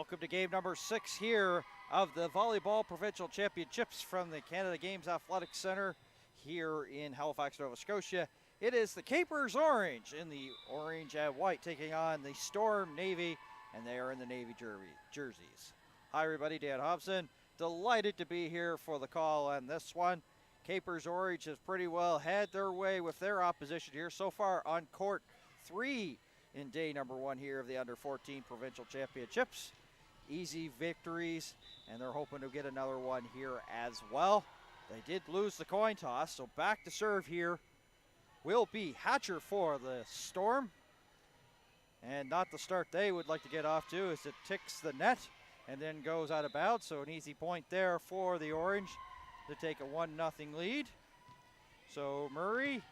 Welcome to game number 6 here of the Volleyball Provincial Championships from the Canada Games Athletics Centre here in Halifax, Nova Scotia. It is the Capers Orange in the orange and white taking on the Stoirm Navy, and they are in the Navy jerseys. Hi everybody, Dan Hobson. Delighted to be here for the call on this one. Capers Orange has pretty well had their way with their opposition here so far on court 3 in day number 1 here of the Under-14 Provincial Championships. Easy victories, and they're hoping to get another one here as well. They did lose the coin toss, so back to serve here will be Hatcher for the Stoirm. And not the start they would like to get off to as it ticks the net and then goes out of bounds. So an easy point there for the Orange to take a 1-0 lead. So Murray,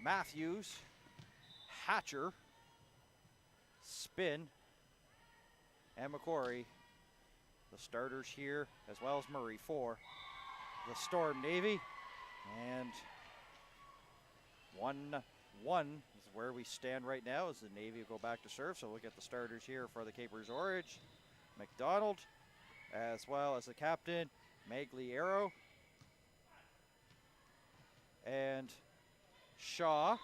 Matthews, Hatcher, Spin, and McCory, the starters here, as well as Murray for the Stoirm Navy. And 1-1 is where we stand right now as the Navy will go back to serve. So we'll get the starters here for the Capers Orange. McDonald, as well as the captain, Magliero, and Shaw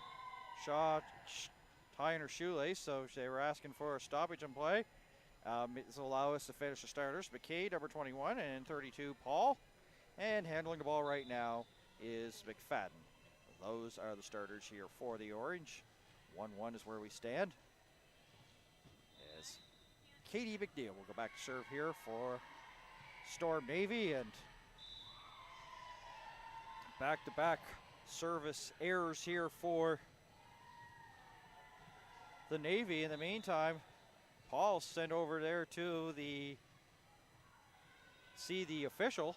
tying her shoelace, so they were asking for a stoppage in play. This will allow us to finish the starters. McKay, number 21, and 32, Paul. And handling the ball right now is McFadden. Those are the starters here for the Orange. 1-1 is where we stand. As Katie McNeil will go back to serve here for Stoirm Navy, and back-to-back service errors here for the Navy. In the meantime, Paul sent over there to see the official.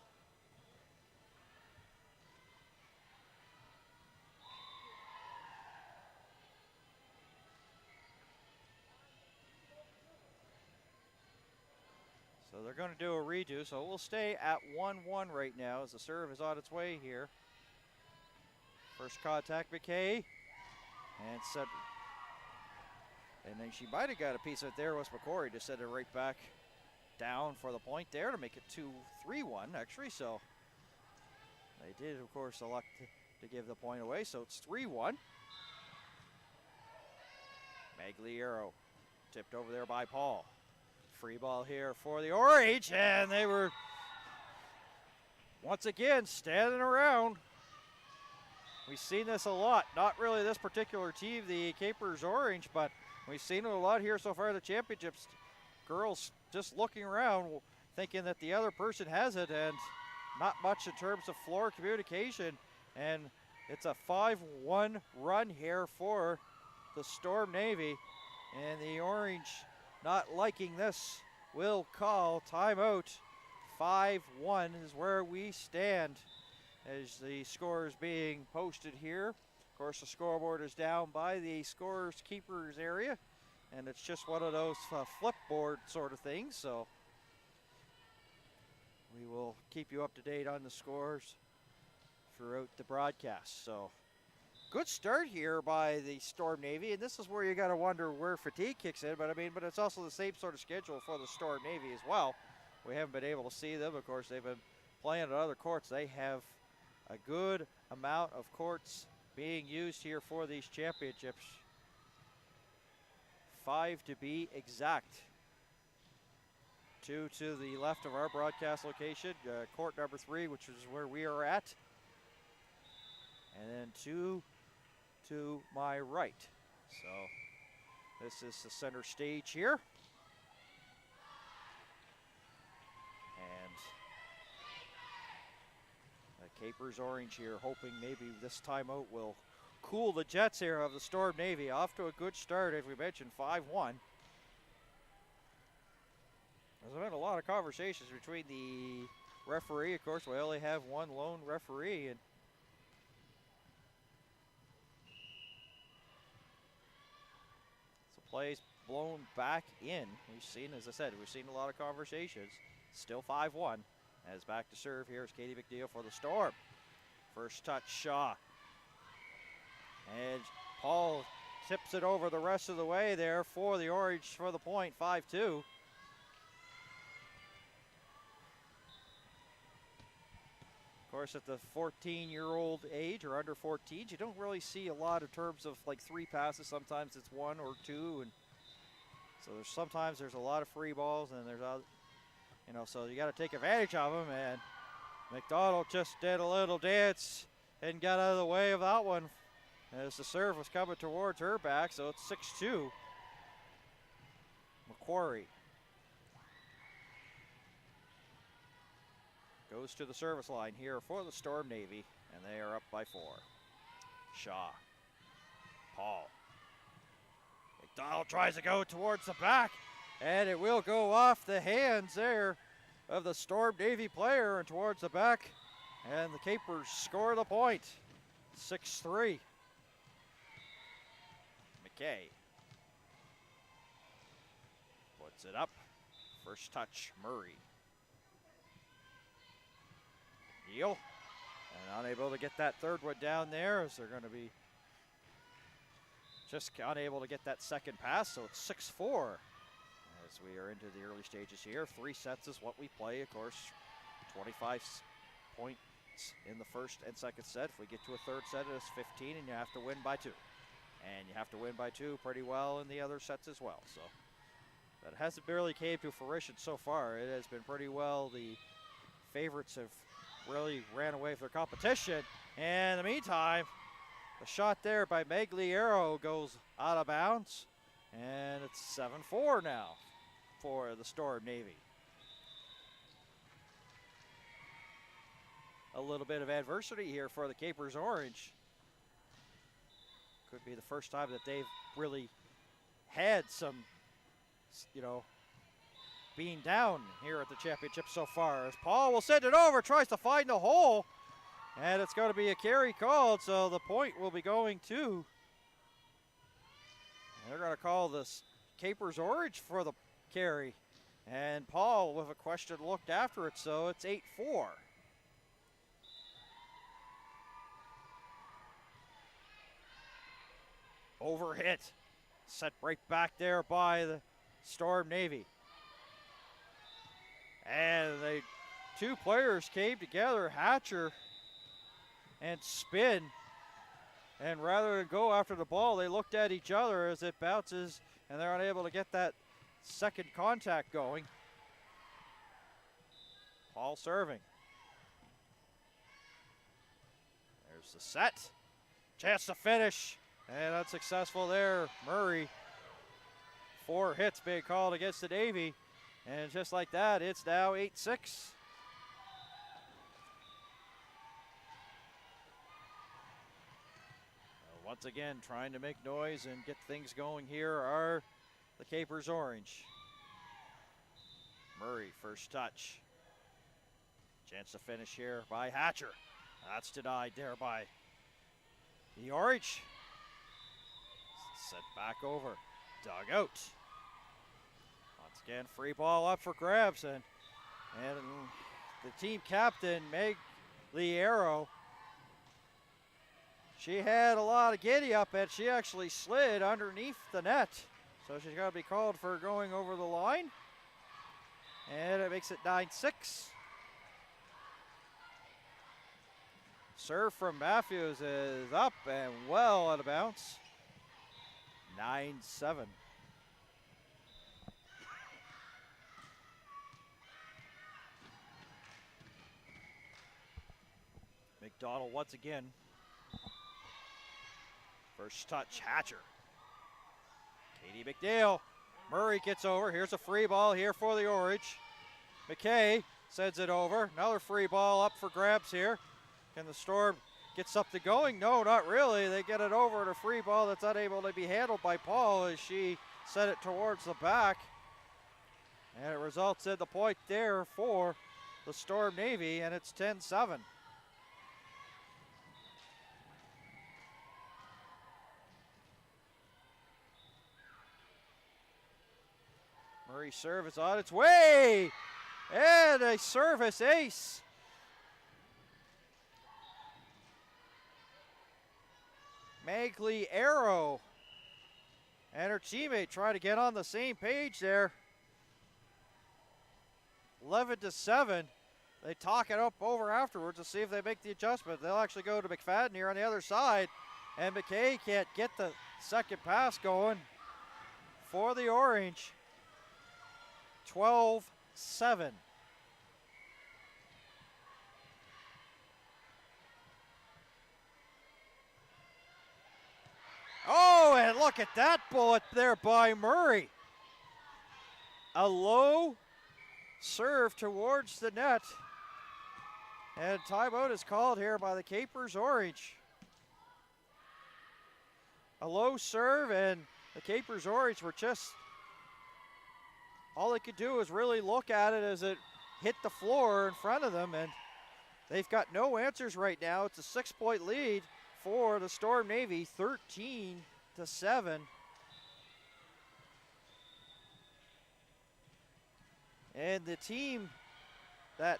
So they're going to do a redo, so we'll stay at 1-1 right now as the serve is on its way here. First contact, McKay, and set. And then she might have got a piece of it there was McCory to set it right back down for the point there to make it 2-3-1 actually. So they did, of course, elect to give the point away. So it's 3-1. Magliero tipped over there by Paul. Free ball here for the Orange, and they were once again standing around. We've seen this a lot. Not really this particular team, the Capers Orange, but we've seen it a lot here so far in the championships. Girls just looking around, thinking that the other person has it, and not much in terms of floor communication. And it's a 5-1 run here for the Stoirm Navy. And the Orange, not liking this, will call timeout. 5-1 is where we stand as the score is being posted here. Of course, the scoreboard is down by the scorers keepers area, and it's just one of those flipboard sort of things. So we will keep you up to date on the scores throughout the broadcast. So good start here by the Stoirm Navy, and this is where you got to wonder where fatigue kicks in. But it's also the same sort of schedule for the Stoirm Navy as well. We haven't been able to see them. Of course, they've been playing at other courts. They have a good amount of courts being used here for these championships. 5 to be exact. 2 to the left of our broadcast location, court number 3, which is where we are at. And then 2 to my right. So this is the center stage here. And the Capers Orange here hoping maybe this timeout will cool the jets here of the Stoirm Navy. Off to a good start, as we mentioned, 5-1. There's been a lot of conversations between the referee. Of course, we only have one lone referee, and so plays blown back in. We've seen, as I said, we've seen a lot of conversations. Still 5-1. As back to serve here is Katie McNeil for the Stoirm. First touch, Shaw. And Paul tips it over the rest of the way there for the Orange for the point, 5-2. Of course, at the 14-year-old age or under 14s, you don't really see a lot in terms of like 3 passes. Sometimes it's 1 or 2, and so sometimes there's a lot of free balls, and there's so you got to take advantage of them. And McDonald just did a little dance and got out of the way of that one as the serve was coming towards her back, so it's 6-2. Macquarie goes to the service line here for the Storm Navy, and they are up by 4. Shaw. Paul. McDonald tries to go towards the back, and it will go off the hands there of the Storm Navy player and towards the back, and the Capers score the point, 6-3. McKay puts it up. First touch, Murray. Neal, and unable to get that third one down there as they're going to be just unable to get that second pass, so it's 6-4 as we are into the early stages here. 3 sets is what we play, of course. 25 points in the first and second set. If we get to a third set, it is 15, and you have to win by 2. And you have to win by 2 pretty well in the other sets as well. So that hasn't barely came to fruition so far. It has been pretty well. The favorites have really ran away with their competition. And in the meantime, the shot there by Magliero goes out of bounds. And it's 7-4 now for the Storm Navy. A little bit of adversity here for the Capers Orange. Could be the first time that they've really had some, being down here at the championship so far. As Paul will send it over, tries to find the hole, and it's going to be a carry called, so the point will be going to. They're going to call this Capers Orange for the carry, and Paul with a question looked after it, so it's 8-4. Overhit, set right back there by the Storm Navy. And the 2 players came together, Hatcher and Spin. And rather than go after the ball, they looked at each other as it bounces, and they're unable to get that second contact going. Paul serving. There's the set. Chance to finish. And unsuccessful there. Murray, 4 hits being called against the Navy. And just like that, it's now 8-6. Once again, trying to make noise and get things going here are the Capers Orange. Murray, first touch. Chance to finish here by Hatcher. That's denied there by the Orange. Set back over, dug out. Once again, free ball up for grabs, and the team captain, Meg Liero, she had a lot of giddy up, and she actually slid underneath the net. So she's got to be called for going over the line. And it makes it 9-6. Serve from Matthews is up and well out of bounds. 9-7. McDonald once again. First touch, Hatcher. Katie McNeil. Murray gets over. Here's a free ball here for the Orange. McKay sends it over. Another free ball up for grabs here. Can the Storm get something going? No, not really. They get it over to a free ball that's unable to be handled by Paul as she sent it towards the back. And it results in the point there for the Storm Navy, and it's 10-7. Murray's serve is on its way, and a service ace. Magliero and her teammate try to get on the same page there. 11-7. They talk it up over afterwards to see if they make the adjustment. They'll actually go to McFadden here on the other side, and McKay can't get the second pass going for the Orange. 12-7. Oh, and look at that bullet there by Murray. A low serve towards the net. And timeout is called here by the Capers Orange. A low serve, and the Capers Orange were just, all they could do was really look at it as it hit the floor in front of them, and they've got no answers right now. It's a 6-point lead for the Storm Navy, 13-7. And the team that,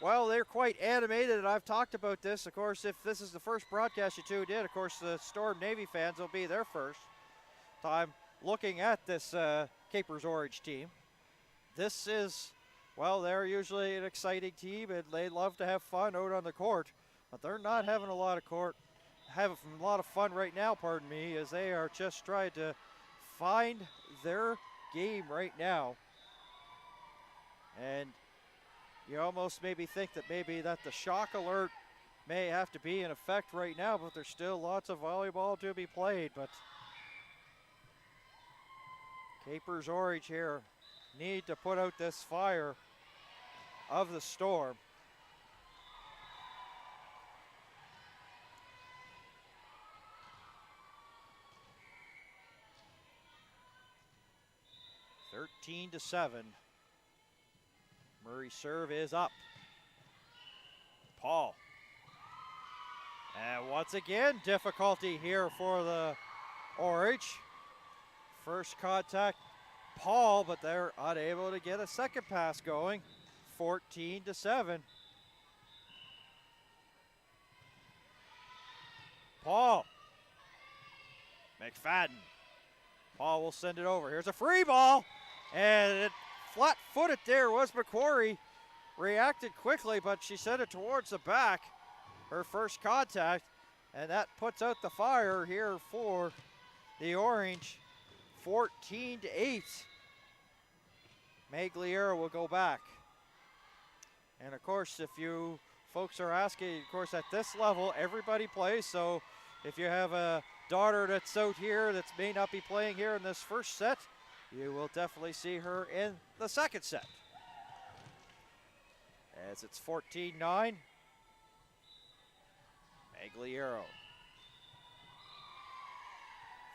well, they're quite animated, and I've talked about this. Of course, if this is the first broadcast you two did, of course, the Storm Navy fans will be their first time looking at this Capers Orange team. This is, well, they're usually an exciting team, and they love to have fun out on the court, but they're not having a lot of fun right now, pardon me, as they are just trying to find their game right now. And you almost maybe think that the shock alert may have to be in effect right now, but there's still lots of volleyball to be played. But Capers Orange here need to put out this fire of the Storm. (13-7). Murray's serve is up. Paul. And once again, difficulty here for the Orange. First contact, Paul, but they're unable to get a second pass going. 14-7. Paul. McFadden. Paul will send it over. Here's a free ball. And it flat-footed there was McQuarrie. Reacted quickly, but she sent it towards the back. Her first contact. And that puts out the fire here for the Orange. 14-8. Magliero will go back. And of course, if you folks are asking, of course, at this level, everybody plays. So if you have a daughter that's out here that may not be playing here in this first set, you will definitely see her in the second set. As it's 14-9. Magliero.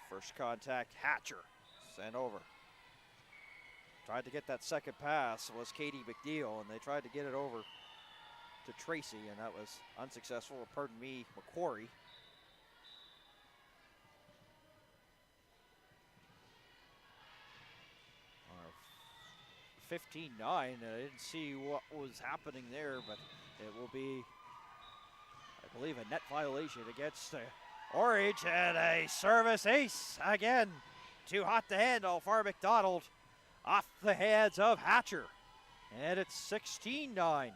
First contact, Hatcher. Sent over. Tried to get that second pass was Katie McNeil, and they tried to get it over to Tracy, and that was unsuccessful. Pardon me, McQuarrie. 15-9, and I didn't see what was happening there, but it will be, I believe, a net violation against the Orange, and a service ace again. Too hot to handle for McDonald off the hands of Hatcher, and it's 16-9.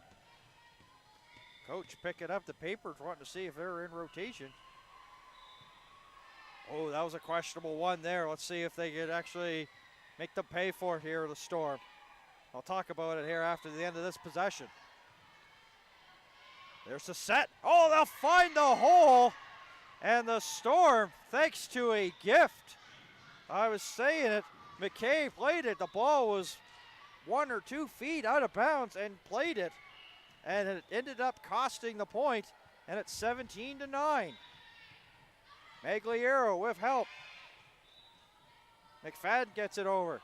Coach picking up the papers, wanting to see if they're in rotation. Oh, that was a questionable one there. Let's see if they could actually make them pay for it here, the Storm. I'll talk about it here after the end of this possession. There's the set. Oh, they'll find the hole. And the Storm, thanks to a gift. I was saying it, McKay played it. The ball was 1 or 2 feet out of bounds and played it. And it ended up costing the point, and it's 17-9. Magliero with help. McFadden gets it over.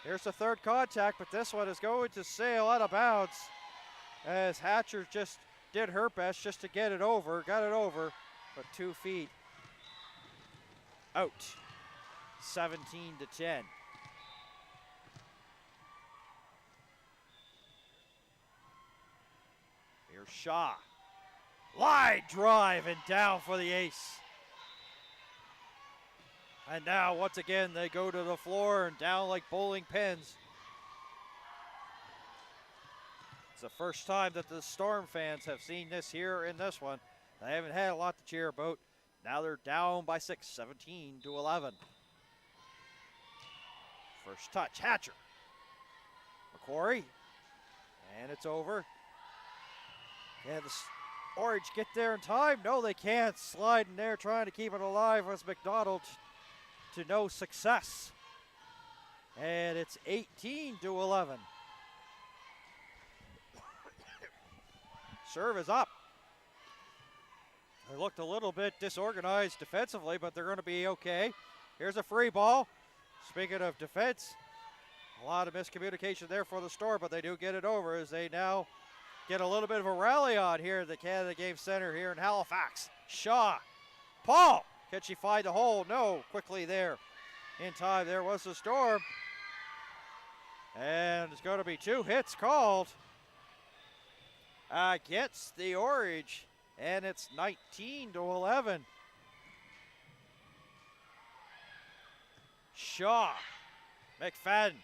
Here's the third contact, but this one is going to sail out of bounds as Hatcher just did her best just to get it over, got it over, but 2 feet out. 17-10. Here's Shaw. Line drive and down for the ace. And now, once again, they go to the floor and down like bowling pins. It's the first time that the Storm fans have seen this here in this one. They haven't had a lot to cheer about. Now they're down by 6, 17-11. First touch, Hatcher. McCrory. And it's over. Can the Orange get there in time? No, they can't. Sliding there, trying to keep it alive was McDonald to no success. And it's 18-11. Serve is up. They looked a little bit disorganized defensively, but they're going to be okay. Here's a free ball. Speaking of defense, a lot of miscommunication there for the Storm, but they do get it over as they now get a little bit of a rally on here at the Canada Game Center here in Halifax. Shaw. Paul. Can she find the hole? No. Quickly there. In time, there was the Storm. And it's going to be 2 hits called against the Orange, and it's 19-11. Shaw, McFadden.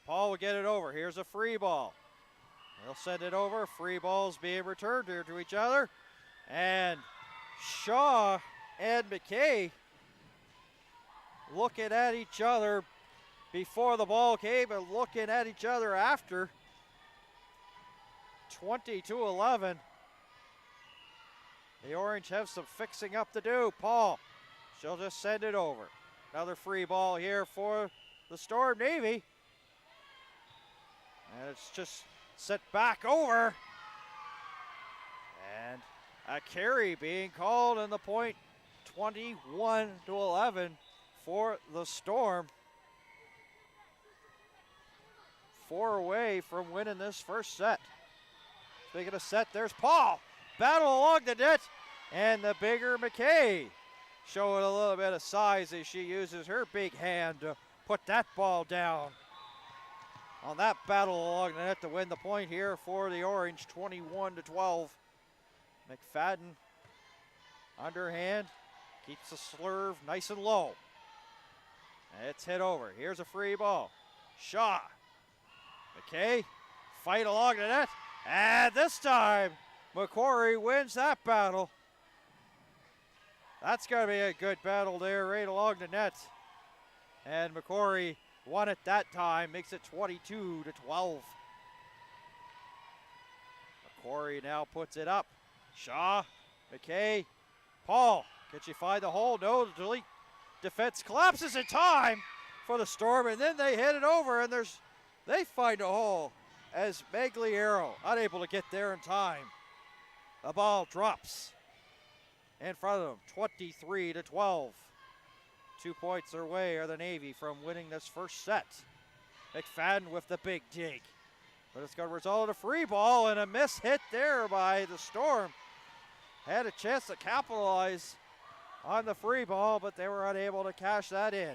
Paul will get it over. Here's a free ball. They'll send it over. Free balls being returned here to each other. And Shaw and McKay looking at each other before the ball came and looking at each other after. 20-11. The Orange have some fixing up to do. Paul, she'll just send it over. Another free ball here for the Storm Navy. And it's just set back over. And a carry being called, and the point 21-11 for the Storm. 4 away from winning this first set. Speaking of set, there's Paul. Battle along the net, and the bigger McKay showing a little bit of size as she uses her big hand to put that ball down. On that battle along the net to win the point here for the Orange, 21-12. McFadden, underhand, keeps the slurve nice and low. It's hit over. Here's a free ball. Shaw. McKay, fight along the net. And this time, McCrory wins that battle. That's going to be a good battle there right along the net. And McCrory won it that time, makes it 22-12. McCrory now puts it up. Shaw, McKay, Paul. Can she find the hole? No, the delete defense collapses in time for the Storm, and then they hit it over, and they find a hole as Magliero unable to get there in time. The ball drops in front of them, 23-12. 2 points their way are the Navy from winning this first set. McFadden with the big dig. But it's going to result in a free ball and a miss hit there by the Storm. Had a chance to capitalize on the free ball, but they were unable to cash that in.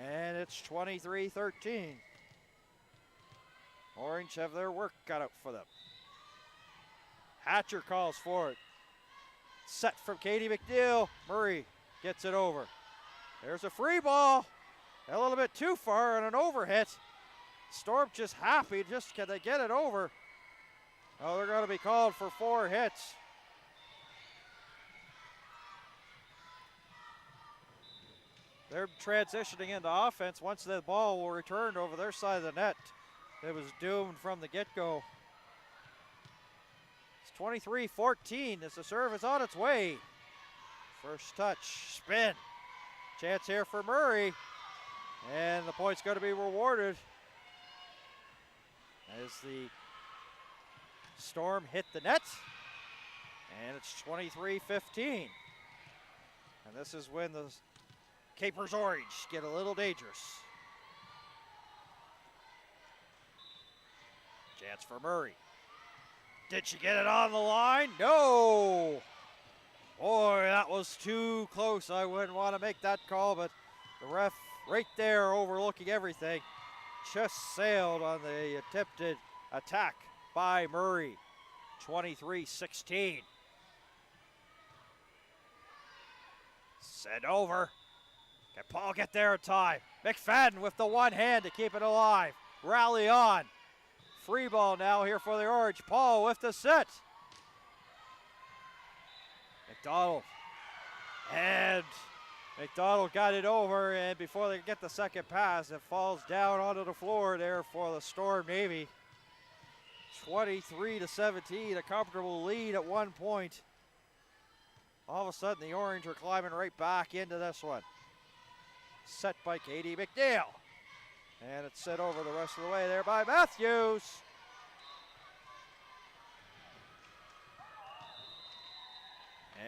And it's 23-13. Orange have their work cut out for them. Hatcher calls for it. Set from Katie McNeil. Murray gets it over. There's a free ball. A little bit too far on an overhit. Storm just happy. Just can they get it over? Oh, they're going to be called for 4 hits. They're transitioning into offense. Once the ball will return over their side of the net, it was doomed from the get-go. It's 23-14 as the serve is on its way. First touch, spin. Chance here for Murray. And the point's going to be rewarded as the Storm hit the net. And it's 23-15. And this is when the Capers Orange get a little dangerous. Chance for Murray. Did she get it on the line? No! Boy, that was too close. I wouldn't want to make that call, but the ref right there overlooking everything just sailed on the attempted attack by Murray. 23-16. Sent over. Can Paul get there in time? McFadden with the one hand to keep it alive. Rally on. Free ball now here for the Orange. Paul with the set. McDonald. And McDonald got it over, and before they get the second pass, it falls down onto the floor there for the Storm Navy. 23-17, a comfortable lead at one point. All of a sudden, the Orange are climbing right back into this one. Set by Katie McNeil. And it's set over the rest of the way there by Matthews.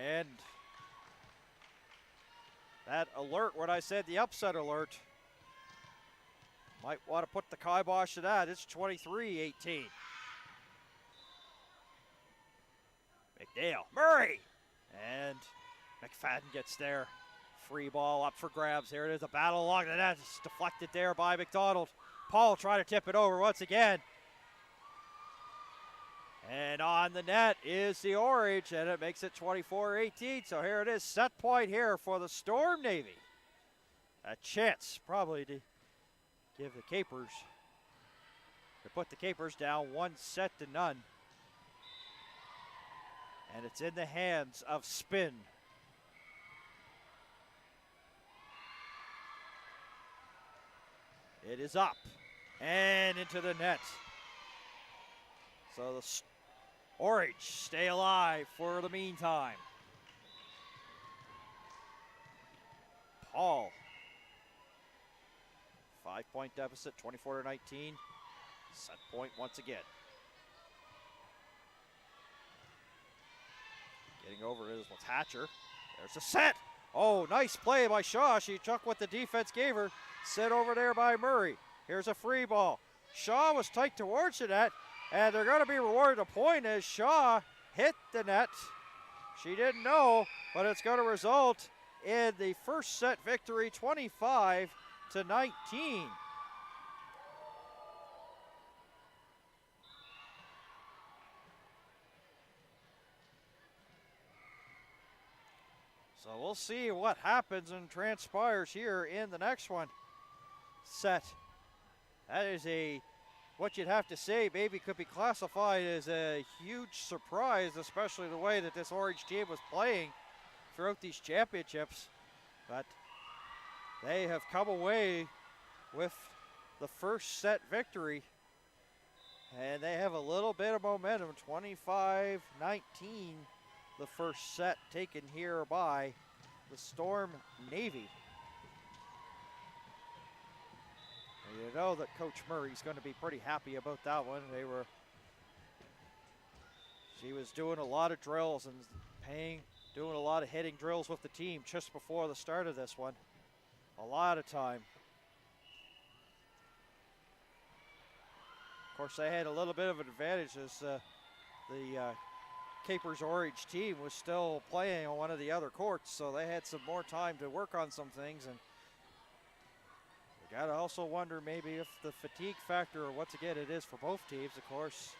And that alert, when I said the upset alert, might want to put the kibosh to that. It's 23-18. McNeil, Murray, and McFadden gets there. Free ball up for grabs. Here it is, a battle along the net. It's deflected there by McDonald. Paul trying to tip it over once again. And on the net is the Orange, and it makes it 24-18. So here it is, set point here for the Storm Navy. A chance probably to give the Capers, to put the Capers down 1-0. And it's in the hands of Spin. It is up and into the net. So the Orange stay alive for the meantime. Paul. 5-point deficit, 24-19. Set point once again. Getting over it is Hatcher. There's a set. Oh, nice play by Shaw. She took what the defense gave her. Set over there by Murray. Here's a free ball. Shaw was tight towards the net, and they're going to be rewarded a point as Shaw hit the net. She didn't know, but it's going to result in the first set victory, 25-19. So we'll see what happens and transpires here in the next one. Set. That is what you'd have to say maybe could be classified as a huge surprise, especially the way that this Orange team was playing throughout these championships. But they have come away with the first set victory, and they have a little bit of momentum. 25-19, the first set taken here by the Storm Navy. You know that Coach Murray's going to be pretty happy about that one. She was doing a lot of drills and doing a lot of hitting drills with the team just before the start of this one. A lot of time. Of course, they had a little bit of an advantage as the Capers Orange team was still playing on one of the other courts, so they had some more time to work on some things. And you got to also wonder maybe if the fatigue factor, or once again it is for both teams, of course,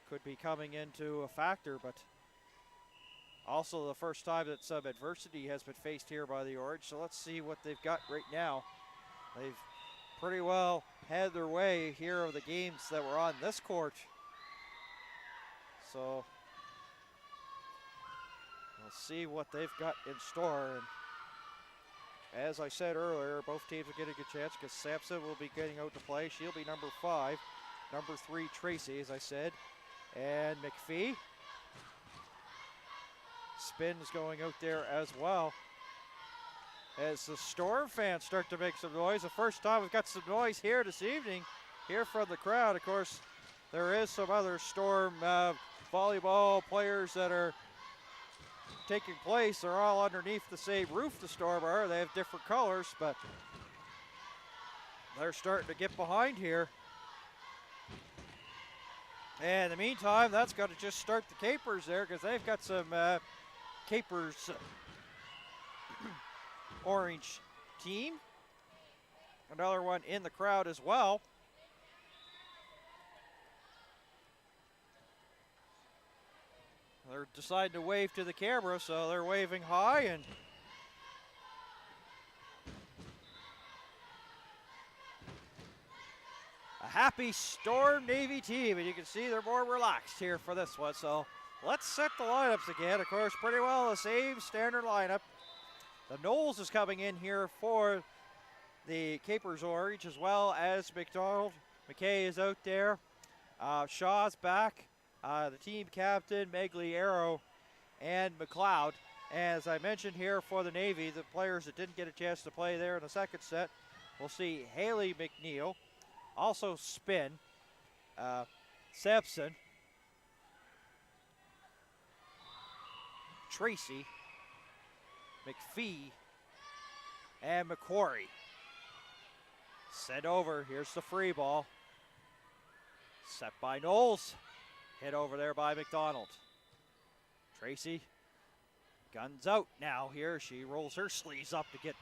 could be coming into a factor, but also the first time that some adversity has been faced here by the Orange. So let's see what they've got right now. They've pretty well had their way here of the games that were on this court. So we'll see what they've got in store. And as I said earlier, both teams will get a good chance because Sampson will be getting out to play. She'll be number 5. Number 3, Tracy, as I said. And McPhee. Spin's going out there as well. As the Storm fans start to make some noise. The first time we've got some noise here this evening, here from the crowd. Of course, there is some other Storm volleyball players that are taking place. They're all underneath the same roof the Storm are. They have different colors, but they're starting to get behind here. And in the meantime, that's got to just start the Capers there because they've got some Capers Orange team. Another one in the crowd as well. they're deciding to wave to the camera, so they're waving high, and a happy Storm Navy team, and you can see they're more relaxed here for this one. So let's set the lineups again. Of course, pretty well the same standard lineup. The Knowles is coming in here for the Capers Orange, as well as McDonald. McKay is out there. Shaw's back. The team captain, Megliero, and McLeod. As I mentioned here for the Navy, the players that didn't get a chance to play there in the second set, we'll see Haley McNeil, also Spin, Sampson, Tracy, McPhee, and McQuarrie. Sent over, here's the free ball. Set by Knowles. Hit over there by McDonald. Tracy, guns out now here. She rolls her sleeves up to get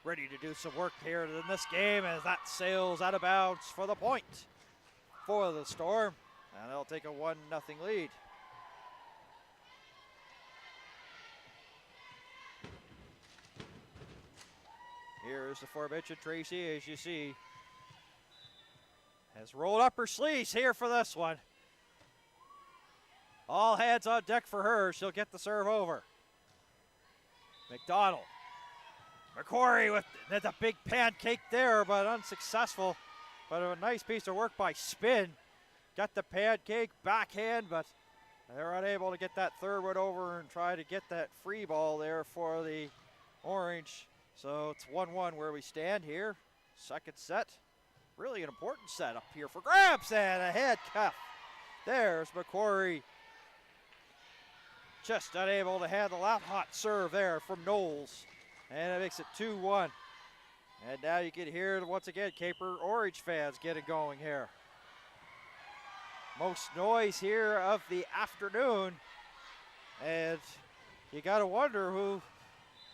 ready to do some work here in this game, as that sails out of bounds for the point for the Storm. And they'll take a 1-0 lead. Here's the aforementioned Tracy, as you see, has rolled up her sleeves here for this one. All hands on deck for her. She'll get the serve over. McDonald. McQuarrie with the big pancake there, but unsuccessful. But a nice piece of work by Spin. Got the pancake backhand, but they're unable to get that third one over and try to get that free ball there for the Orange. So it's 1-1 where we stand here. Second set. Really an important set up here for grabs, and a head cuff. There's McQuarrie. Just unable to handle that hot serve there from Knowles. And it makes it 2-1. And now you can hear, once again, Caper Orange fans getting going here. Most noise here of the afternoon. And you got to wonder who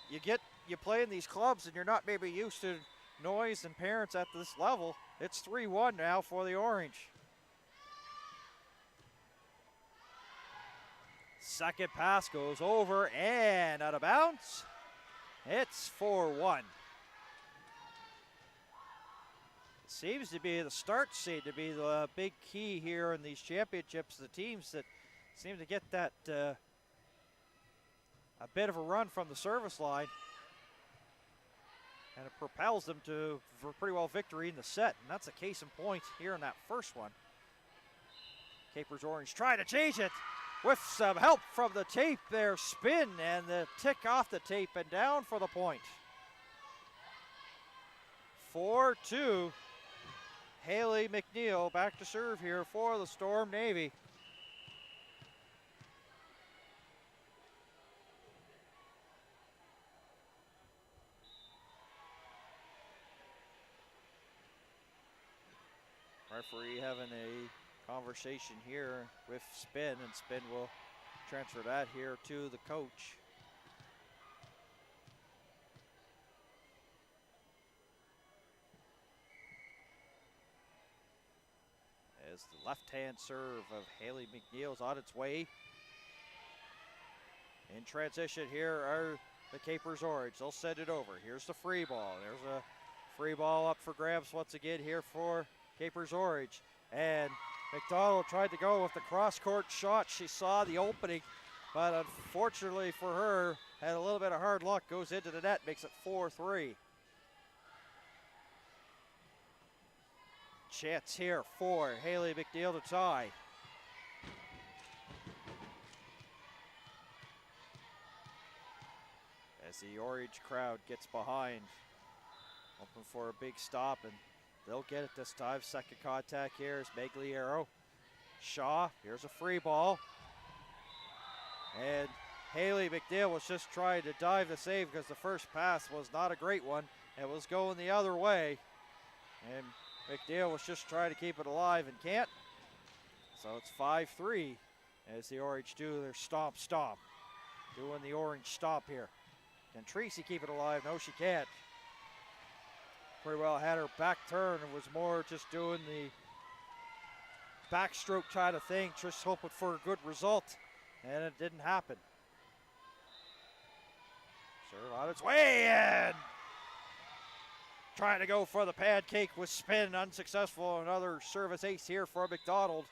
you play in these clubs and you're not maybe used to noise and parents at this level. It's 3-1 now for the Orange. Second pass goes over and out of bounds. It's 4-1. Seems to be the start seem to be the big key here in these championships. The teams that seem to get that a bit of a run from the service line, and it propels them to for pretty well victory in the set. And that's a case in point here in that first one. Capers Orange trying to change it with some help from the tape there. Spin and the tick off the tape and down for the point. 4-2. Haley McNeil back to serve here for the Storm Navy. Referee having a conversation here with Spin, and Spin will transfer that here to the coach. As the left-hand serve of Haley McNeil is on its way. In transition here are the Capers Orange. They'll send it over. Here's the free ball. There's a free ball up for grabs once again here for Capers Orange. And McDonald tried to go with the cross-court shot. She saw the opening, but unfortunately for her, had a little bit of hard luck. Goes into the net, makes it 4-3. Chance here for Haley McNeil to tie. As the Orange crowd gets behind, hoping for a big stop, and they'll get it this time. Second contact here is Megliero. Shaw, here's a free ball. And Haley McNeil was just trying to dive to save because the first pass was not a great one. It was going the other way. And McNeil was just trying to keep it alive and can't. So it's 5-3 as the Orange do their stomp. Doing the Orange stomp here. Can Tracy keep it alive? No, she can't. Pretty well had her back turn and was more just doing the backstroke kind of thing, just hoping for a good result. and it didn't happen. Serve on its way in. Trying to go for the pancake with spin, unsuccessful. Another service ace here for McDonald.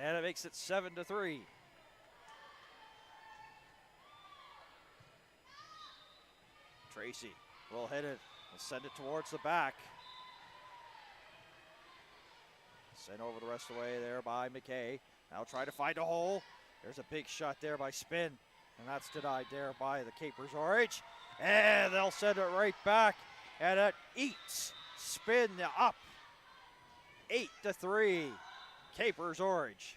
And it makes it 7-3. Tracy will hit it. Will send it towards the back. Sent over the rest of the way there by McKay. Now try to find a hole. There's a big shot there by Spin. And that's denied there by the Capers Orange. And they'll send it right back. And it eats Spin up. 8-3. Capers Orange.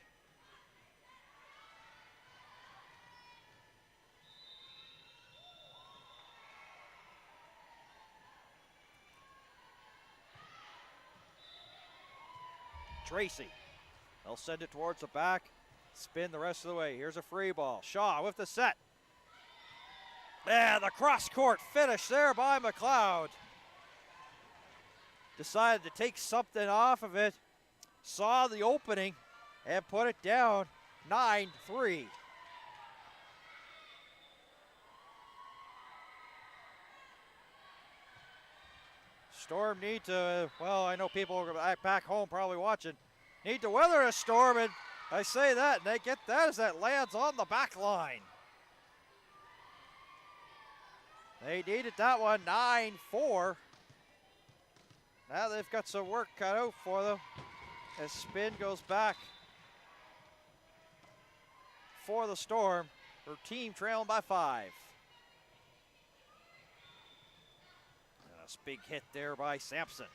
Tracy. They'll send it towards the back. Spin the rest of the way. Here's a free ball. Shaw with the set. And the cross-court finish there by McLeod. Decided to take something off of it. Saw the opening and put it down. 9-3. Storm need to, well, I know people back home probably watching, need to weather a storm, and I say that, and they get that as that lands on the back line. They needed that one, 9-4. Now they've got some work cut out for them as Spin goes back for the Storm. Her team trailing by 5. Big hit there by Sampson.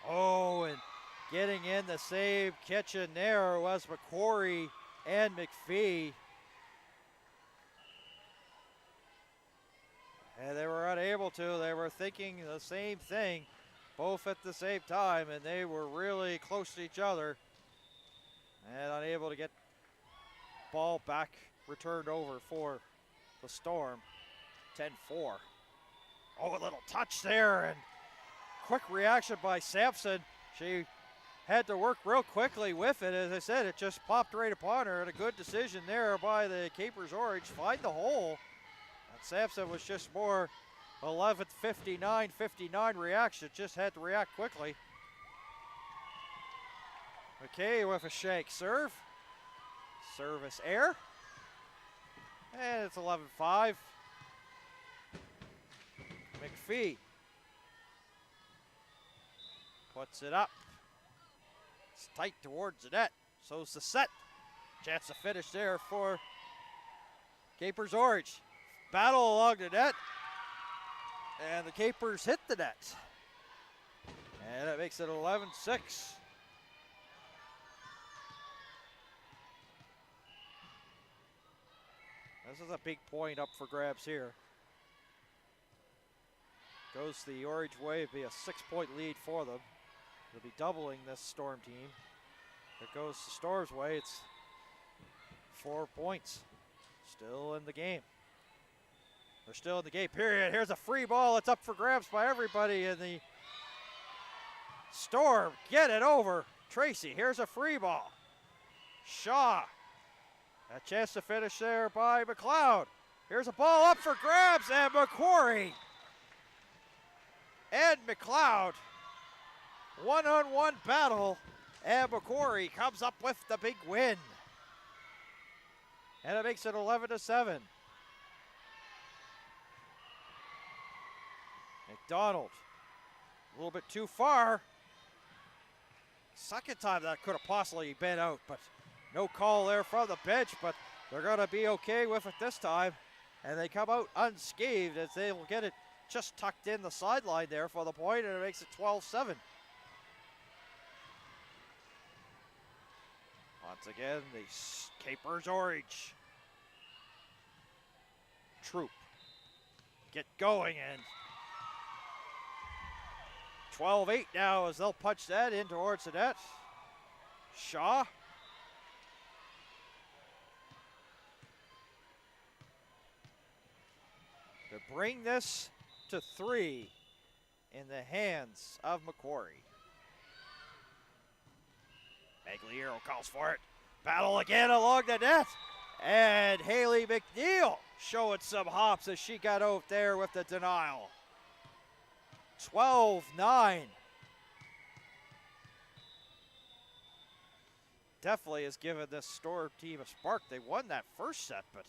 Oh, and getting in the save kitchen there was McQuarrie and McPhee. And they were unable to. They were thinking the same thing, both at the same time, and they were really close to each other. And unable to get ball back returned over for the Storm. 10-4. Oh, a little touch there, and quick reaction by Sampson. She had to work real quickly with it. As I said, it just popped right upon her, and a good decision there by the Capers Orange. Find the hole. And Sampson was just more 11th, 59 reaction. Just had to react quickly. McKay with a shank serve. Service air. And it's 11-5. McPhee puts it up. It's tight towards the net. So's the set. Chance to finish there for Capers Orange. Battle along the net. And the Capers hit the net. And it makes it 11-6. This is a big point up for grabs here. Goes the Orange way, it'd be a 6-point lead for them. They'll be doubling this Storm team. If it goes the Storm's way, it's 4 points. Still in the game. They're still in the game, period. Here's a free ball. It's up for grabs by everybody, and the Storm get it over. Tracy, here's a free ball. Shaw. A chance to finish there by McLeod. Here's a ball up for grabs, and McQuarrie and McLeod, one-on-one battle, and McQuarrie comes up with the big win. And it makes it 11-7. McDonald, a little bit too far. Second time that could have possibly been out, but no call there from the bench, but they're gonna be okay with it this time. And they come out unscathed as they will get it just tucked in the sideline there for the point, and it makes it 12-7. Once again, the Capers Orange troop get going, and 12-8 now as they'll punch that in towards the net. Shaw. To bring this to 3 in the hands of McQuarrie. Bagliero calls for it. Battle again along the net. And Haley McNeil showing some hops as she got out there with the denial. 12-9. Definitely has given this Storm team a spark. They won that first set, but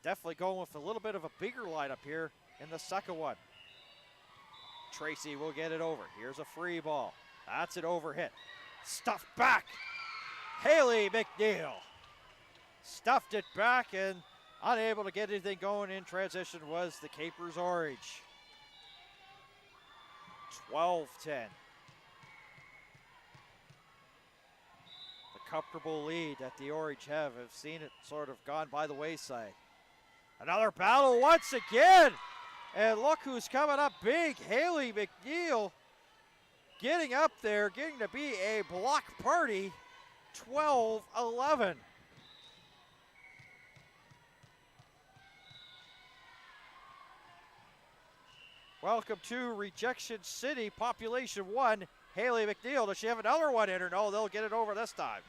definitely going with a little bit of a bigger lineup here in the second one. Tracy will get it over. Here's a free ball. That's an overhit. Stuffed back. Haley McNeil stuffed it back, and unable to get anything going in transition was the Capers Orange. 12-10. The comfortable lead that the Orange have seen it sort of gone by the wayside. Another battle once again. And look who's coming up big. Haley McNeil getting up there, getting to be a block party. 12-11. Welcome to Rejection City, population 1. Haley McNeil, does she have another one in her? No, they'll get it over this time.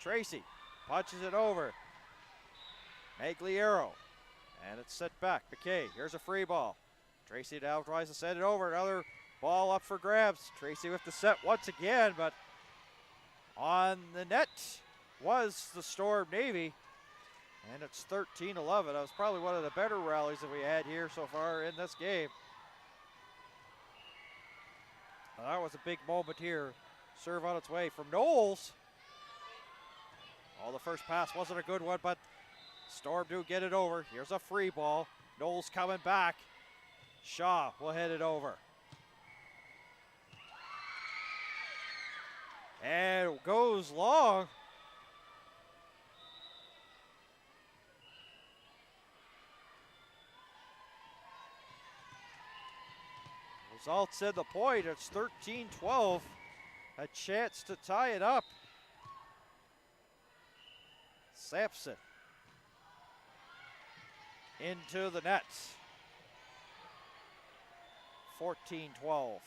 Tracy punches it over. Magliero. And it's set back. McKay, here's a free ball. Tracy now tries to send it over. Another ball up for grabs. Tracy with the set once again, but on the net was the Storm Navy. And it's 13-11. That was probably one of the better rallies that we had here so far in this game. Well, that was a big moment here. Serve on its way from Knowles. Oh, the first pass wasn't a good one, but Storm do get it over. Here's a free ball. Knowles coming back. Shaw will head it over. And goes long. Results in the point. It's 13-12. A chance to tie it up. Sampson into the net. 14-12.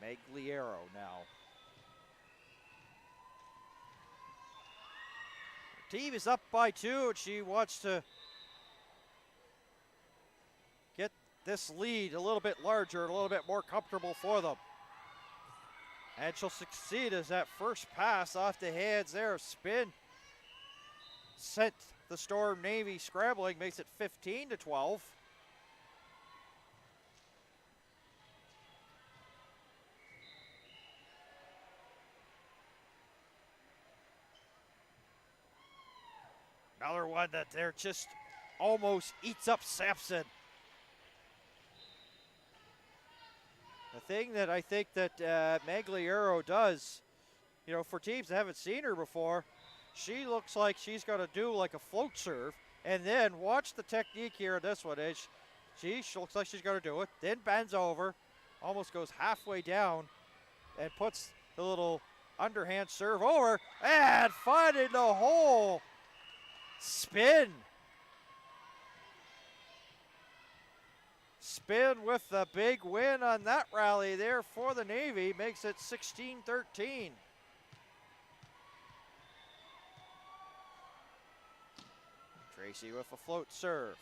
Magliero now. Her team is up by 2, and she wants to get this lead a little bit larger, a little bit more comfortable for them. And she'll succeed as that first pass off the hands there. Spin sent the Storm Navy scrambling, makes it 15-12. Another one that there just almost eats up Sampson. The thing that I think that Magliero does, you know, for teams that haven't seen her before, she looks like she's going to do like a float serve. And then watch the technique here in this one. She looks like she's going to do it. Then bends over, almost goes halfway down, and puts the little underhand serve over. And finding the hole. Spin. Spin with the big win on that rally there for the Navy. Makes it 16-13. Tracy with a float serve.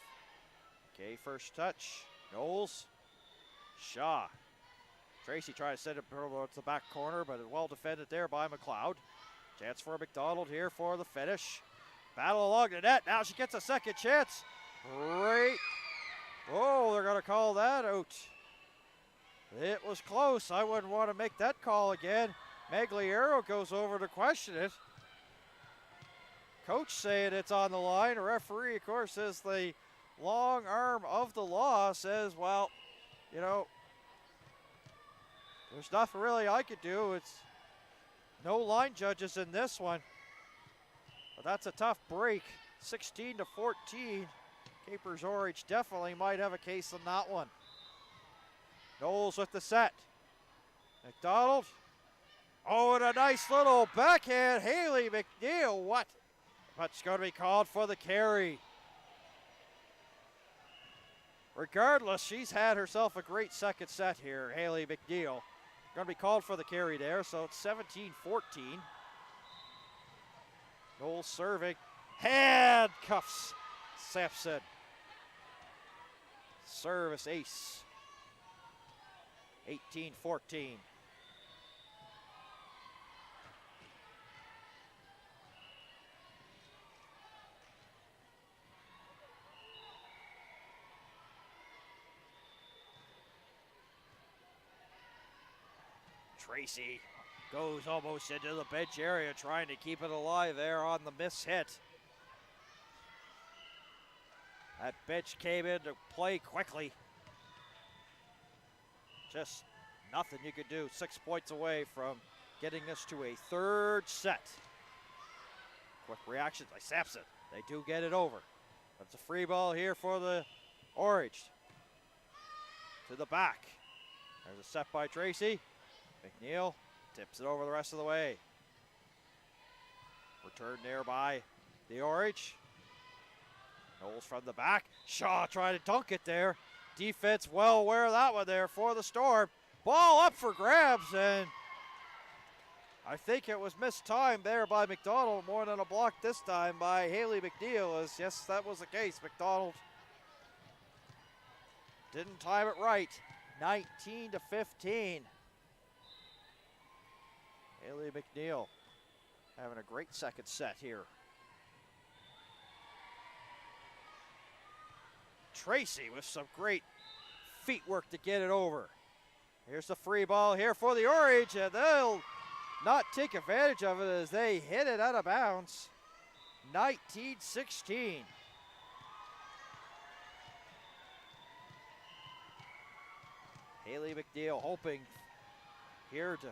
Okay, first touch. Knowles. Shaw. Tracy trying to send it to the back corner, but well defended there by McLeod. Chance for McDonald here for the finish. Battle along the net. Now she gets a second chance. Right. Oh, they're going to call that out. It was close. I wouldn't want to make that call again. Magliero goes over to question it. Coach saying it's on the line. A referee, of course, says the long arm of the law says, well, you know, there's nothing really I could do. It's no line judges in this one. But that's a tough break. 16-14. Capers Orange definitely might have a case on that one. Knowles with the set. McDonald. Oh, and a nice little backhand. Haley McNeil. What? But it's going to be called for the carry. Regardless, she's had herself a great second set here, Haley McNeil. going to be called for the carry there, so it's 17-14. Knowles serving. Handcuffs Sampson. Service ace. 18-14. Tracy goes almost into the bench area, trying to keep it alive there on the miss hit. That bench came into play quickly. Just nothing you could do. 6 points away from getting this to a third set. Quick reaction by Sampson. They do get it over. That's a free ball here for the Orange. To the back. There's a set by Tracy. McNeil tips it over the rest of the way. Return there by the Orange. Knowles from the back. Shaw trying to dunk it there. Defense well aware of that one there for the Storm. Ball up for grabs, and I think it was mistimed there by McDonald more than a block this time by Haley McNeil. As yes, that was the case. McDonald didn't time it right. 19-15. Haley McNeil having a great second set here. Tracy with some great feet work to get it over. Here's the free ball here for the Orange, and they'll not take advantage of it as they hit it out of bounds. 19-16. Haley McNeil hoping here to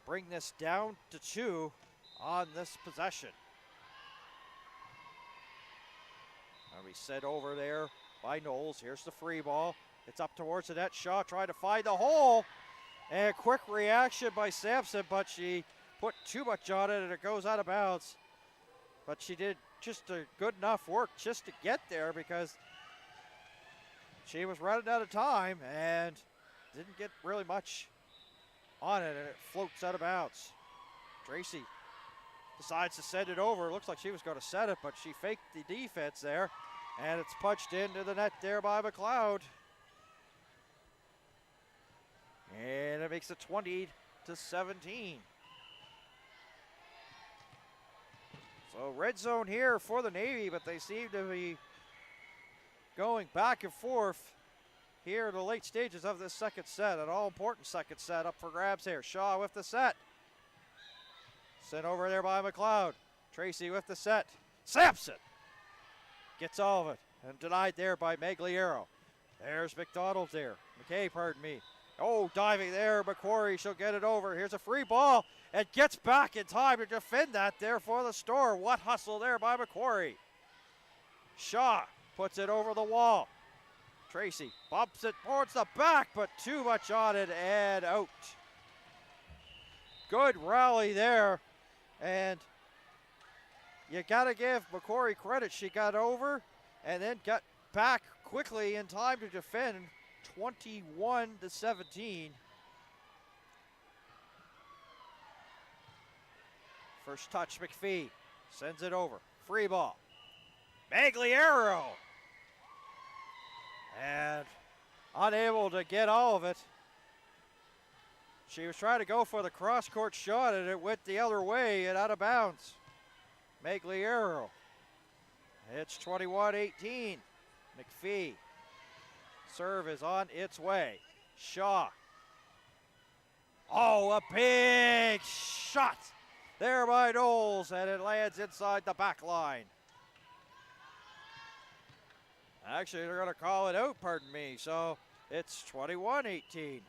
bring this down to 2 on this possession. Now we set over there by Knowles. Here's the free ball. It's up towards the net. Shaw trying to find the hole. And a quick reaction by Sampson, but she put too much on it and it goes out of bounds. But she did just a good enough work just to get there because she was running out of time and didn't get really much on it, and it floats out of bounds. Tracy decides to send it over. Looks like she was going to set it, but she faked the defense there, and it's punched into the net there by McLeod. And it makes it 20-17. So red zone here for the Navy, but they seem to be going back and forth here in the late stages of this second set. An all-important second set up for grabs here. Shaw with the set. Sent over there by McLeod. Tracy with the set. Sampson gets all of it and denied there by Magliero. There's McDonald there. McKay, pardon me. Oh, diving there, McQuarrie, she'll get it over. Here's a free ball and gets back in time to defend that there for the Storm. What hustle there by McQuarrie. Shaw puts it over the wall. Tracy bumps it towards the back, but too much on it and out. Good rally there, and you gotta give McQuarrie credit. She got over and then got back quickly in time to defend. 21-17. First touch, McPhee sends it over. Free ball. Magliero. And unable to get all of it. She was trying to go for the cross-court shot, and it went the other way and out of bounds. Magliero. It's 21-18. McPhee. Serve is on its way. Shaw. Oh, a big shot there by Knowles, and it lands inside the back line. Actually, they're going to call it out, pardon me, so it's 21-18.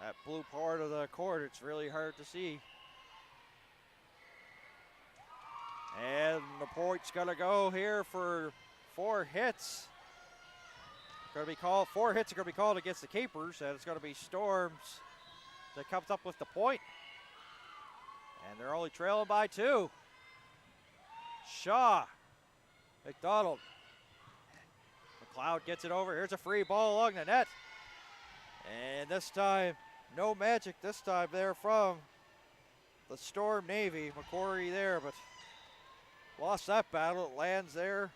That blue part of the court, it's really hard to see. And the point's going to go here for 4 hits. Going to be called, 4 hits are going to be called against the Capers, and it's going to be Storms that comes up with the point. And they're only trailing by 2. Shaw, McDonald, McLeod gets it over. Here's a free ball along the net. And this time, no magic this time there from the Storm Navy. McCrory there, but lost that battle. It lands there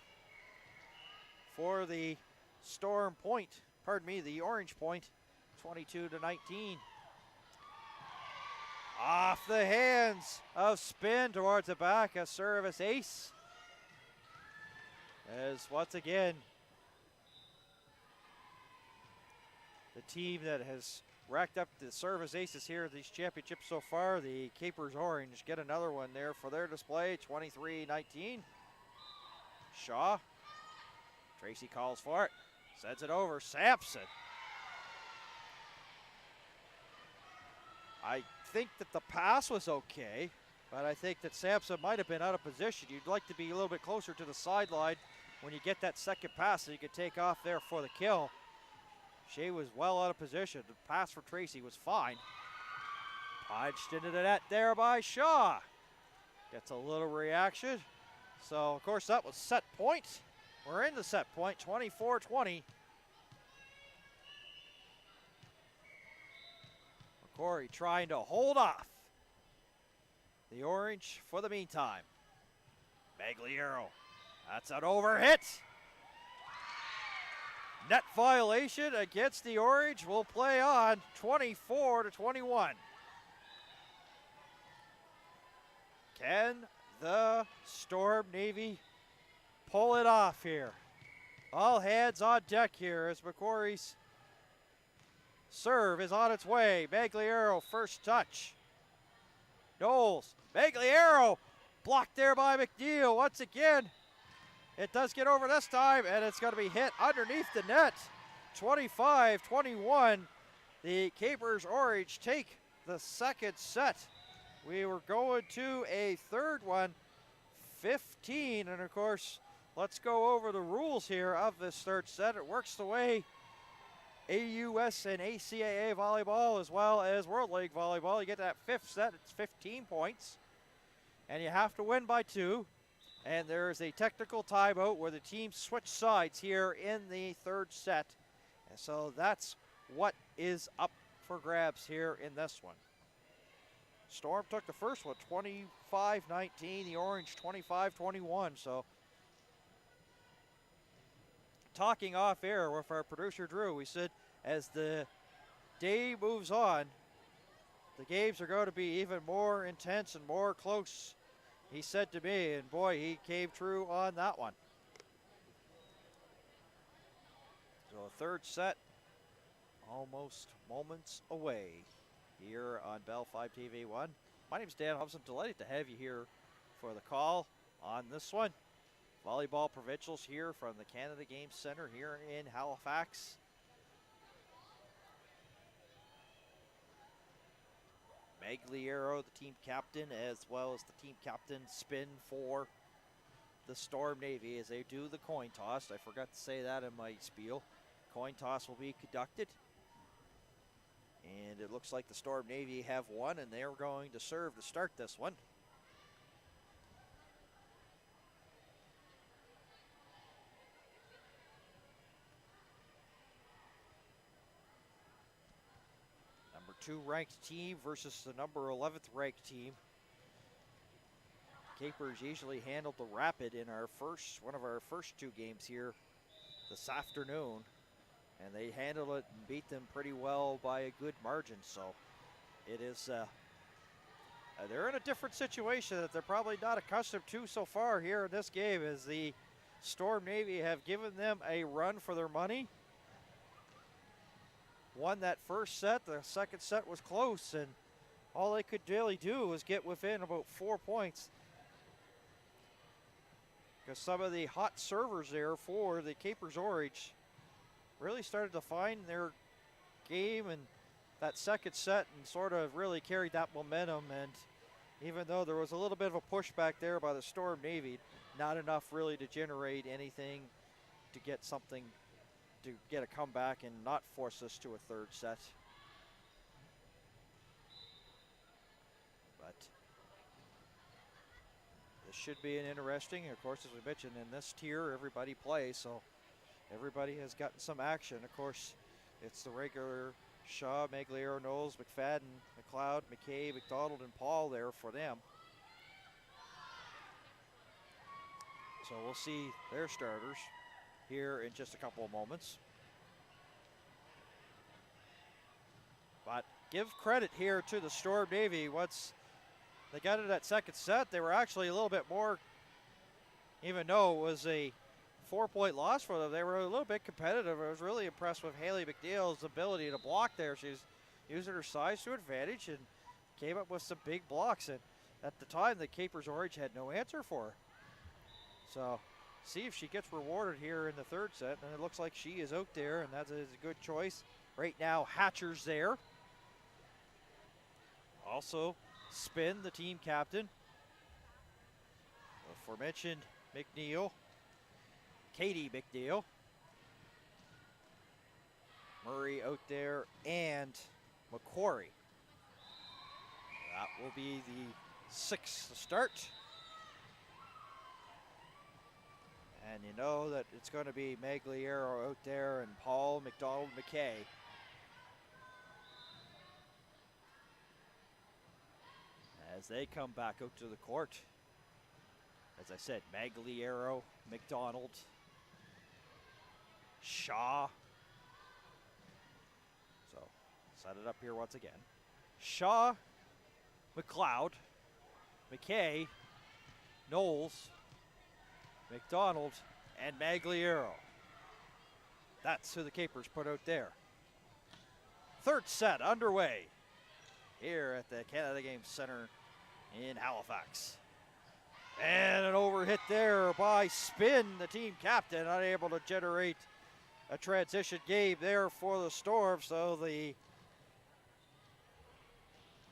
for the Storm point. Pardon me, the Orange point, 22-19. Off the hands of Spin towards the back, a service ace. As once again, the team that has racked up the service aces here at these championships so far, the Capers Orange, get another one there for their display, 23-19. Shaw, Tracy calls for it, sends it over, Sampson. I think that the pass was okay, but I think that Sampson might have been out of position. You'd like to be a little bit closer to the sideline when you get that second pass so you could take off there for the kill. Shea was well out of position. The pass for Tracy was fine. Punched into the net there by Shaw. Gets a little reaction. So, of course, that was set point. We're in the set point, 24-20. McCrory trying to hold off the Orange for the meantime. Magliero, that's an overhit. Net violation against the Orange will play on 24-21. Can the Storm Navy pull it off here? All hands on deck here as McCrory's serve is on its way. Magliero first touch. Knowles, Magliero blocked there by McNeil once again. It does get over this time, and it's going to be hit underneath the net. 25-21. The Capers Orange take the second set. We were going to a third one, 15. And, of course, let's go over the rules here of this third set. It works the way AUS and ACAA volleyball as well as World League volleyball. You get that fifth set, it's 15 points. And you have to win by 2. And there's a technical timeout where the teams switch sides here in the third set. And so that's what is up for grabs here in this one. Storm took the first one, 25-19. The Orange, 25-21. So talking off air with our producer Drew, we said as the day moves on, the games are going to be even more intense and more close. He said to me, and boy, he came true on that one. So a third set, almost moments away here on Bell 5 TV 1. My name is Dan Hobson. Delighted to have you here for the call on this one. Volleyball Provincials here from the Canada Games Center here in Halifax. Magliero, the team captain, as well as the team captain Spin for the Storm Navy as they do the coin toss. I forgot to say that in my spiel. Coin toss will be conducted. And it looks like the Storm Navy have won, and they're going to serve to start this one. Number 2 ranked team versus the number 11th ranked team. Capers usually handled the Rapid in one of our first 2 games here this afternoon. And they handled it and beat them pretty well by a good margin. So it is, they're in a different situation that they're probably not accustomed to so far here in this game, as the Storm Navy have given them a run for their money. Won that first set, the second set was close, and all they could really do was get within about 4 points. Because some of the hot servers there for the Capers Orange really started to find their game in that second set and sort of really carried that momentum. And even though there was a little bit of a pushback there by the Storm Navy, not enough really to generate anything to get something, to get a comeback and not force us to a third set. But this should be an interesting, of course, as we mentioned, in this tier, everybody plays, so everybody has gotten some action. Of course, it's the regular Shaw, Magliero, Knowles, McFadden, McLeod, McKay, McDonald, and Paul there for them. So we'll see their starters here in just a couple of moments. But give credit here to the Storm Navy. Once they got into that second set, they were actually a little bit more, even though it was a 4-point loss for them, they were a little bit competitive. I was really impressed with Haley McNeil's ability to block there. She's using her size to advantage and came up with some big blocks. And at the time, the Capers Orange had no answer for her. So see if she gets rewarded here in the third set. And it looks like she is out there, and that is a good choice. Right now, Hatcher's there. Also, Spin, the team captain. The aforementioned McNeil. Katie McNeil. Murray out there, and McQuarrie. That will be the 6th to start. And you know that it's going to be Magliero out there and Paul, McDonald, McKay. As they come back out to the court. As I said, Magliero, McDonald, Shaw. So, set it up here once again. Shaw, McLeod, McKay, Knowles, McDonald, and Magliero. That's who the Capers put out there. Third set underway here at the Canada Games Center in Halifax. And an overhit there by Spin, the team captain, unable to generate a transition game there for the Storm. So the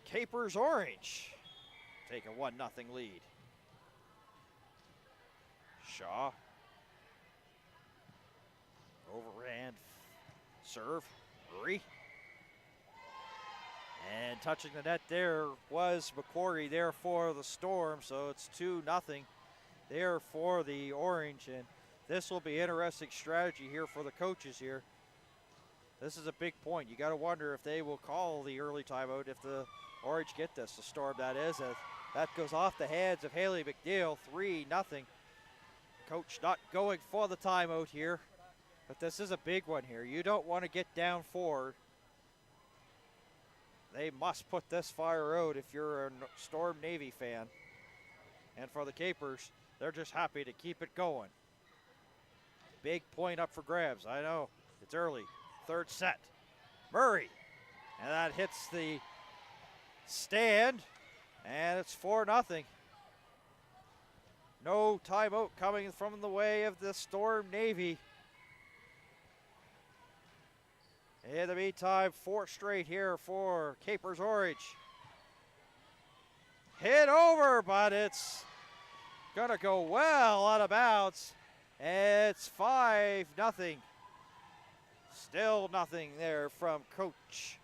Capers Orange take a 1-0 lead. Shaw. Overhand serve. Murray. And touching the net there was McQuarrie there for the Storm, so it's 2-0 there for the Orange. And this will be interesting strategy here for the coaches here. This is a big point. You got to wonder if they will call the early timeout if the Orange get this, the Storm that is. As that goes off the hands of Haley McNeil, 3-0. Coach not going for the timeout here, but this is a big one here. You don't want to get down 4. They must put this fire out if you're a Storm Navy fan. And for the Capers, they're just happy to keep it going. Big point up for grabs. I know, it's early. Third set. Murray. And that hits the stand. And it's 4-0. No timeout coming from the way of the Storm Navy. In the meantime, 4 straight here for Capers Orange. Hit over, but it's gonna go well out of bounds. It's 5-0. Still nothing there from coach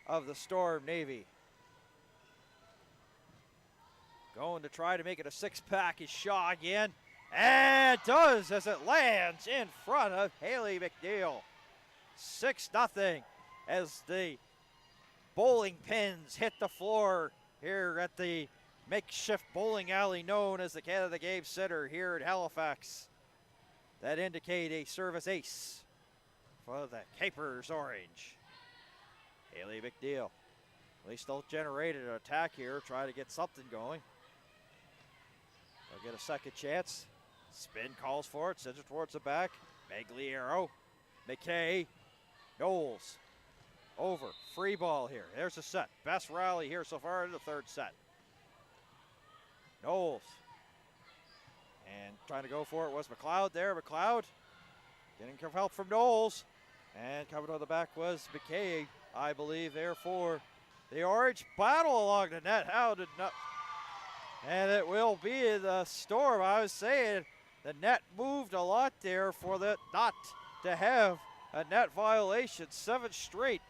of the Storm Navy. Going to try to make it a 6-pack is Shaw again. And does as it lands in front of Haley McNeil. 6-0 as the bowling pins hit the floor here at the makeshift bowling alley known as the Canada Games Center here at Halifax. That indicate a service ace for the Capers Orange. Haley McNeil. At least they'll generate an attack here, try to get something going. They'll get a second chance. Spin calls for it, sends it towards the back. Magliero, McKay, Knowles, over, free ball here. There's the set. Best rally here so far in the third set. Knowles. And trying to go for it was McLeod there. McLeod getting some help from Knowles. And coming on the back was McKay, I believe, there for the Orange. Battle along the net. How did not. And it will be the Storm. I was saying the net moved a lot there for that not to have a net violation. 7 straight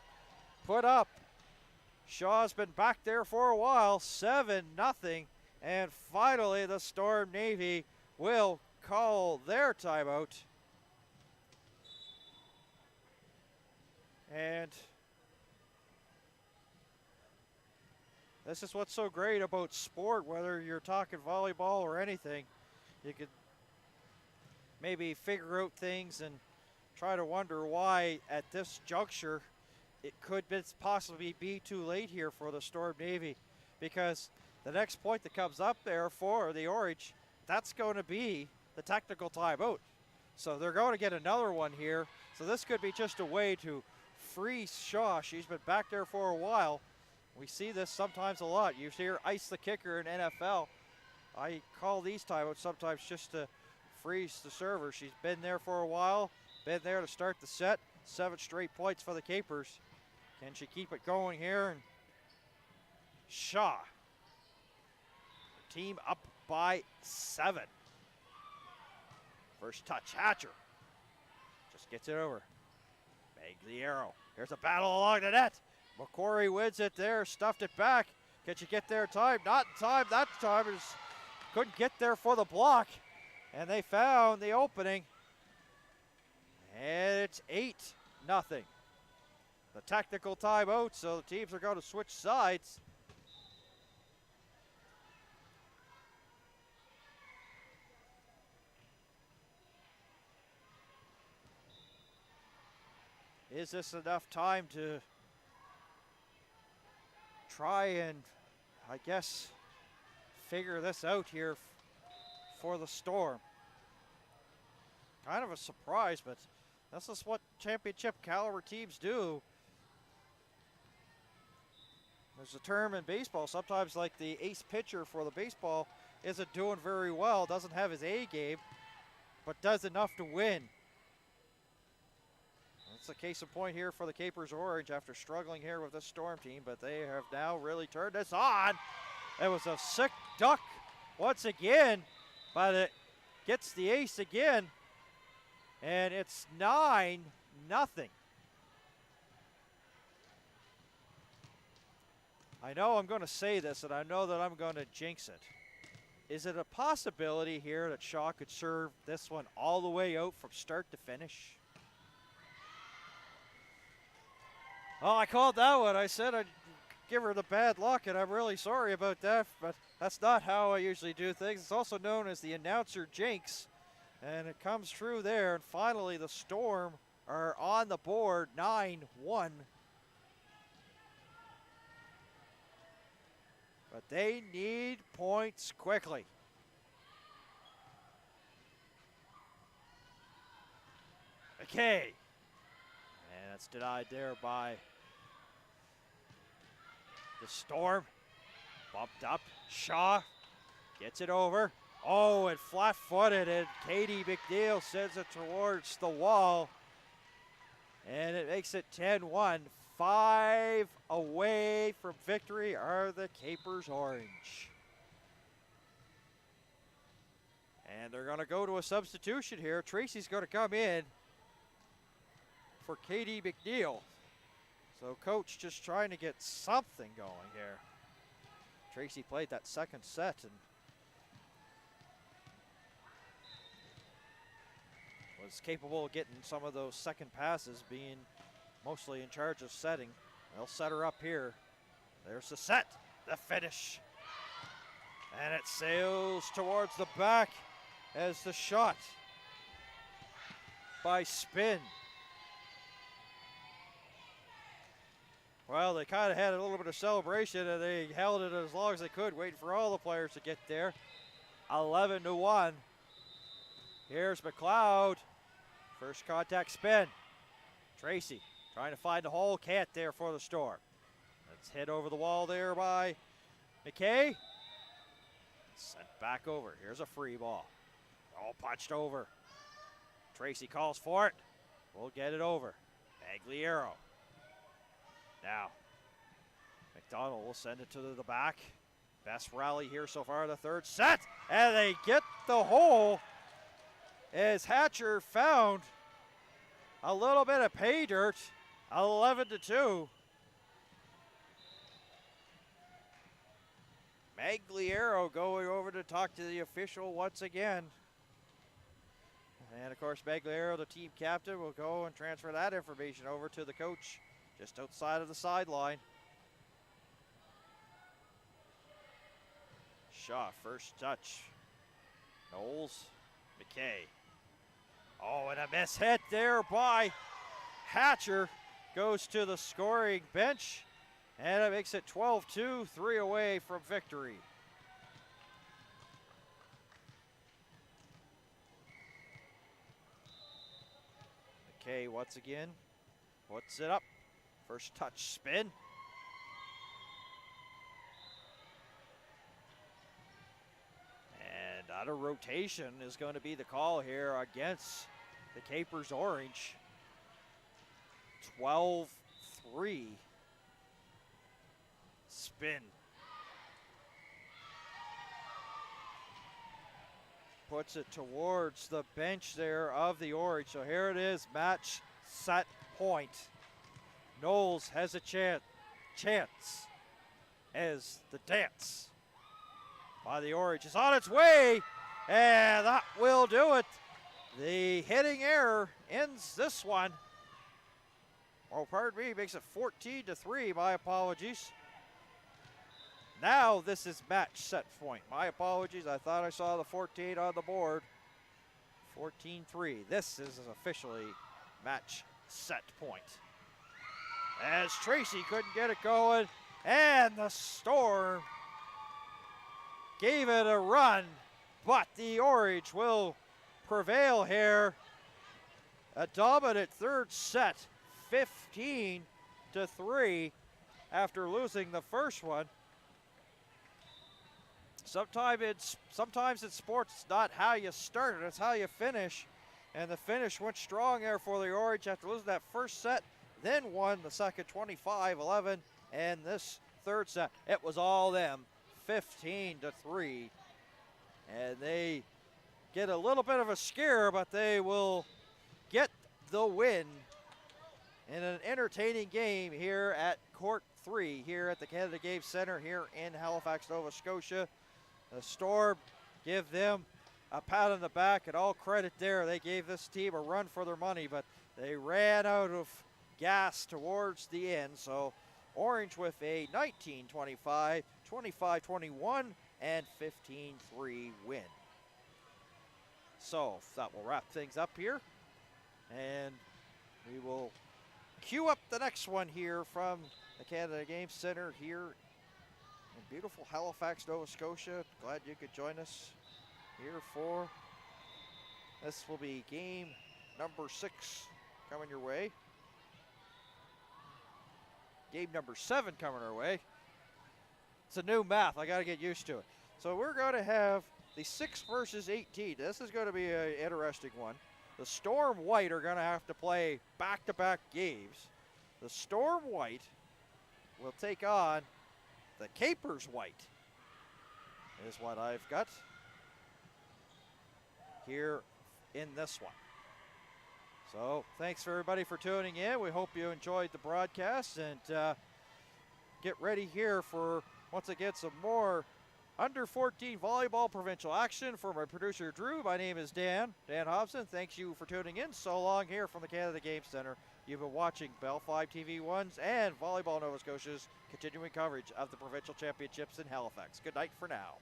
put up. Shaw's been back there for a while. 7-0. And finally the Storm Navy will call their timeout. And this is what's so great about sport, whether you're talking volleyball or anything. You could maybe figure out things and try to wonder why at this juncture it could possibly be too late here for the Storm Navy, because the next point that comes up there for the Orange, that's going to be the technical timeout. So they're going to get another one here. So this could be just a way to free Shaw. She's been back there for a while. We see this sometimes a lot. You hear ice the kicker in NFL. I call these timeouts sometimes just to freeze the server. She's been there for a while, been there to start the set. 7 straight points for the Capers. Can she keep it going here? And Shaw. Team up by 7. First touch, Hatcher. Just gets it over. Magliero. Here's a battle along the net. McQuarrie wins it there, stuffed it back. Can she get there in time? Not in time. That time couldn't get there for the block. And they found the opening. And it's 8-0. The technical timeout, so the teams are going to switch sides. Is this enough time to try and, I guess, figure this out here for the Storm? Kind of a surprise, but this is what championship caliber teams do. There's a term in baseball, sometimes like the ace pitcher for the baseball isn't doing very well, doesn't have his A game, but does enough to win. That's the case in point here for the Capers Orange after struggling here with this Storm team, but they have now really turned this on. It was a sick duck once again, but it gets the ace again, and it's 9-0. I know I'm going to say this, and I know that I'm going to jinx it. Is it a possibility here that Shaw could serve this one all the way out from start to finish? Oh, I called that one. I said I'd give her the bad luck, and I'm really sorry about that, but that's not how I usually do things. It's also known as the announcer jinx, and it comes true there. And finally, the Storm are on the board, 9-1. But they need points quickly. Okay. And that's denied there by the Storm. Bumped up. Shaw gets it over. Oh, and flat-footed, and Katie McNeil sends it towards the wall. And it makes it 10-1. 5 away from victory are the Capers Orange. And they're going to go to a substitution here. Tracy's going to come in for Katie McNeil. So coach just trying to get something going here. Tracy played that second set and was capable of getting some of those second passes, being mostly in charge of setting. They'll set her up here. There's the set, the finish. And it sails towards the back as the shot by Spin. Well, they kind of had a little bit of celebration, and they held it as long as they could, waiting for all the players to get there. 11-1. Here's McLeod. First contact Spin. Tracy trying to find the hole, can't there for the Storm. Let's hit over the wall there by McKay. Sent back over. Here's a free ball. All punched over. Tracy calls for it. We'll get it over. Magliero. Now, McDonald will send it to the back. Best rally here so far, the third set. And they get the hole as Hatcher found a little bit of pay dirt. 11-2. Magliero going over to talk to the official once again. And of course, Bagliero, the team captain, will go and transfer that information over to the coach just outside of the sideline. Shaw, first touch. Knowles, McKay. Oh, and a miss hit there by Hatcher. Goes to the scoring bench, and it makes it 12-2, 3 away from victory. McKay once again puts it up. First touch spin. And out of rotation is going to be the call here against the Capers Orange. 12-3. Spin. Puts it towards the bench there of the Orange. So here it is, match, set, point. Knowles has a chance as the dance by the Orange is on its way, and that will do it. The hitting error ends this one. Oh, pardon me, makes it 14-3, my apologies. Now this is match set point. My apologies, I thought I saw the 14 on the board. 14-3, this is officially match set point. As Tracy couldn't get it going, and the Storm gave it a run, but the Orange will prevail here. A dominant third set, 15-3 after losing the first one. Sometimes in sports, it's not how you start, it's how you finish. And the finish went strong there for the Orange after losing that first set, then won the second 25-11, and this third set, it was all them, 15-3. And they get a little bit of a scare, but they will get the win in an entertaining game here at Court 3, here at the Canada Games Center here in Halifax, Nova Scotia. The Storm, give them a pat on the back and all credit there. They gave this team a run for their money, but they ran out of gas towards the end. So Orange with a 19-25, 25-21, and 15-3 win. So that will wrap things up here. And we will queue up the next one here from the Canada Games Center here in beautiful Halifax, Nova Scotia. Glad you could join us here for this. Will be game number 6 coming your way. Game number 7 coming our way. It's a new math, I got to get used to it. So we're going to have the 6 versus 18. This is going to be an interesting one. The Storm White are going to have to play back-to-back games. The Storm White will take on the Capers White, is what I've got here in this one. So thanks for everybody for tuning in. We hope you enjoyed the broadcast, and get ready here for, once again, some more under 14 volleyball provincial action. For my producer Drew, my name is Dan Hobson. Thanks you for tuning in. So long here from the Canada Games Center. You've been watching Bell 5 TV1's and Volleyball Nova Scotia's continuing coverage of the provincial championships in Halifax. Good night for now.